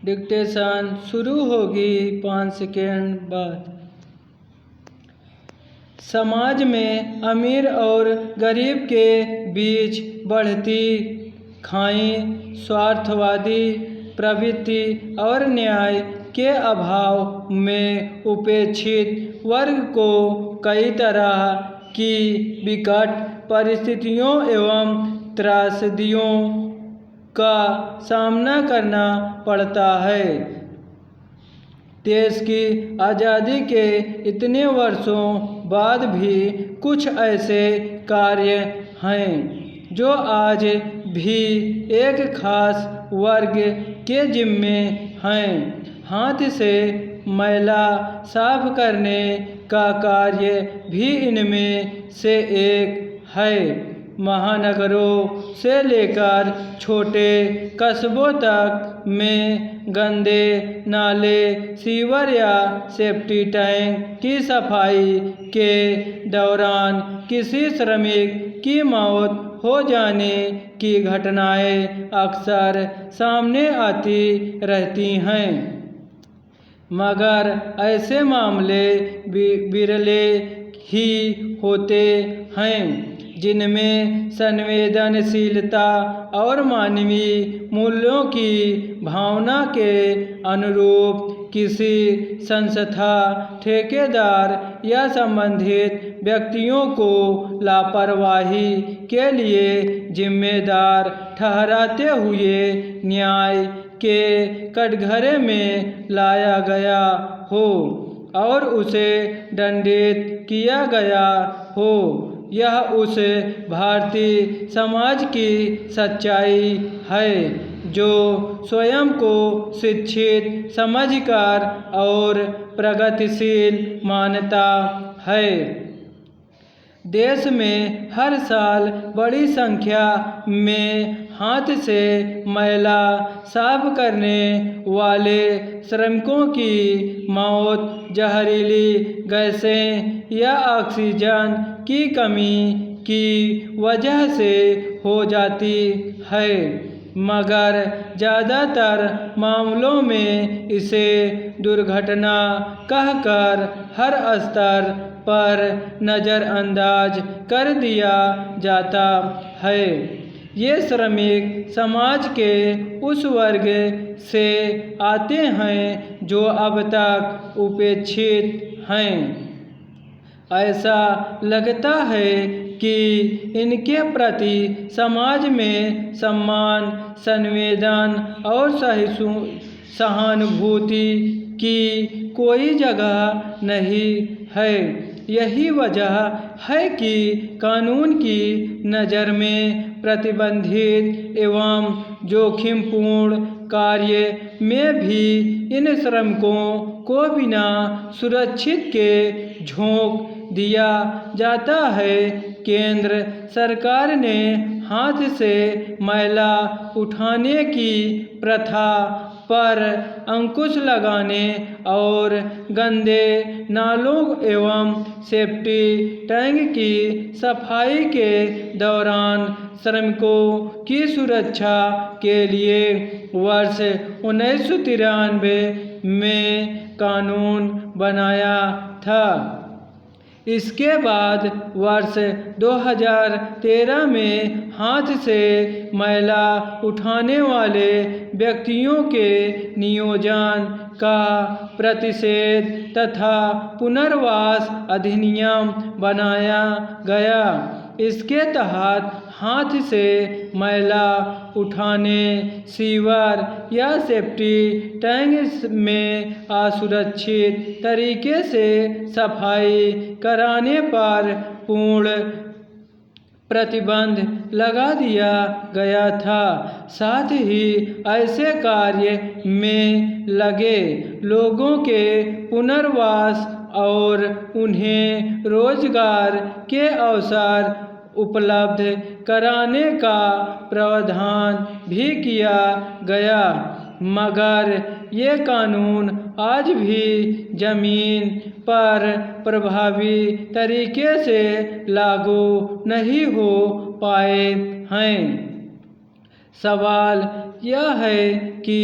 Dictation शुरू होगी 5 second बाद। समाज में अमीर और गरीब के बीच बढ़ती खाई, स्वार्थवादी प्रवृत्ति और न्याय के अभाव में उपेक्षित वर्ग को कई तरह की विकट परिस्थितियों एवं त्रासदियों का सामना करना पड़ता है। देश की आज़ादी के इतने वर्षों बाद भी कुछ ऐसे कार्य हैं जो आज भी एक खास वर्ग के जिम्मे हैं। हाथ से मैला साफ करने का कार्य भी इनमें से एक है। महानगरों से लेकर छोटे कस्बों तक में गंदे नाले, सीवर या सेप्टी टैंक की सफाई के दौरान किसी श्रमिक की मौत हो जाने की घटनाएं अक्सर सामने आती रहती हैं, मगर ऐसे मामले विरले ही होते हैं जिनमें संवेदनशीलता और मानवीय मूल्यों की भावना के अनुरूप किसी संस्था, ठेकेदार या संबंधित व्यक्तियों को लापरवाही के लिए जिम्मेदार ठहराते हुए न्याय के कटघरे में लाया गया हो और उसे दंडित किया गया हो। यह उस भारतीय समाज की सच्चाई है जो स्वयं को शिक्षित, समझकर और प्रगतिशील मानता है। देश में हर साल बड़ी संख्या में हाथ से मैला साफ करने वाले श्रमिकों की मौत जहरीली गैसें या ऑक्सीजन की कमी की वजह से हो जाती है, मगर ज़्यादातर मामलों में इसे दुर्घटना कहकर हर स्तर पर नज़रअंदाज कर दिया जाता है। ये श्रमिक समाज के उस वर्ग से आते हैं जो अब तक उपेक्षित हैं। ऐसा लगता है कि इनके प्रति समाज में सम्मान, संवेदन और सहानुभूति की कोई जगह नहीं है। यही वजह है कि कानून की नज़र में प्रतिबंधित एवं जोखिमपूर्ण कार्य में भी इन श्रमिकों को बिना सुरक्षित के झोंक दिया जाता है। केंद्र सरकार ने हाथ से मैला उठाने की प्रथा पर अंकुश लगाने और गंदे नालों एवं सेप्टी टैंक की सफाई के दौरान श्रमिकों की सुरक्षा के लिए वर्ष 1993 में कानून बनाया था। इसके बाद वर्ष 2013 में हाथ से मैला उठाने वाले व्यक्तियों के नियोजन का प्रतिषेध तथा पुनर्वास अधिनियम बनाया गया। इसके तहत हाथ से मैला उठाने, सीवर या सेप्टी टैंक में असुरक्षित तरीके से सफाई कराने पर पूर्ण प्रतिबंध लगा दिया गया था। साथ ही ऐसे कार्य में लगे लोगों के पुनर्वास और उन्हें रोजगार के अवसर उपलब्ध कराने का प्रावधान भी किया गया, मगर ये कानून आज भी जमीन पर प्रभावी तरीके से लागू नहीं हो पाए हैं। सवाल यह है कि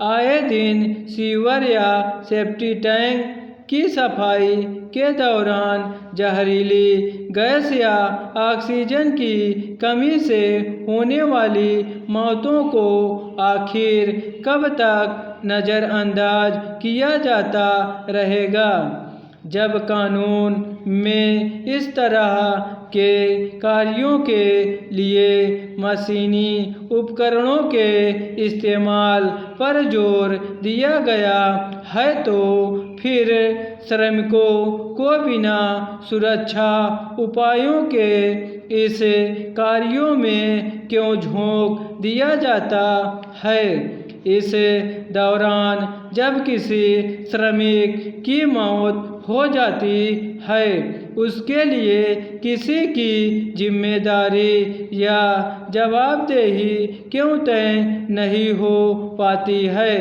आए दिन सीवर या सेप्टी टैंक की सफाई के दौरान जहरीली गैस या ऑक्सीजन की कमी से होने वाली मौतों को आखिर कब तक नज़रअंदाज किया जाता रहेगा, जब कानून में इस तरह के कार्यों के लिए मशीनी उपकरणों के इस्तेमाल पर जोर दिया गया है, तो फिर श्रमिकों को बिना सुरक्षा उपायों के इस कार्यों में क्यों झोंक दिया जाता है। इस दौरान जब किसी श्रमिक की मौत हो जाती है, उसके लिए किसी की जिम्मेदारी या जवाबदेही क्यों तय नहीं हो पाती है।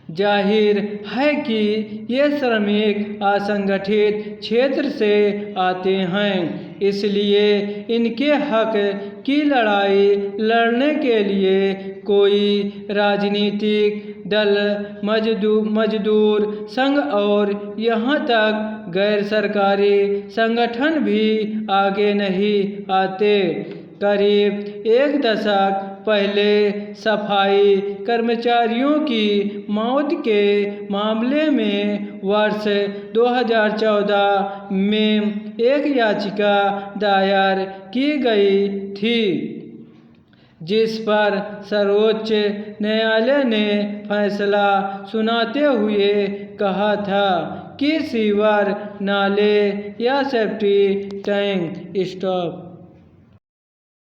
जाहिर है कि ये श्रमिक असंगठित क्षेत्र से आते हैं, इसलिए इनके हक की लड़ाई लड़ने के लिए कोई राजनीतिक दल, मजदूर संघ और यहाँ तक गैर सरकारी संगठन भी आगे नहीं आते। करीब एक दशक पहले सफाई कर्मचारियों की मौत के मामले में वर्ष 2014 में एक याचिका दायर की गई थी, जिस पर सर्वोच्च न्यायालय ने फैसला सुनाते हुए कहा था कि सीवर, नाले या सेप्टी टैंक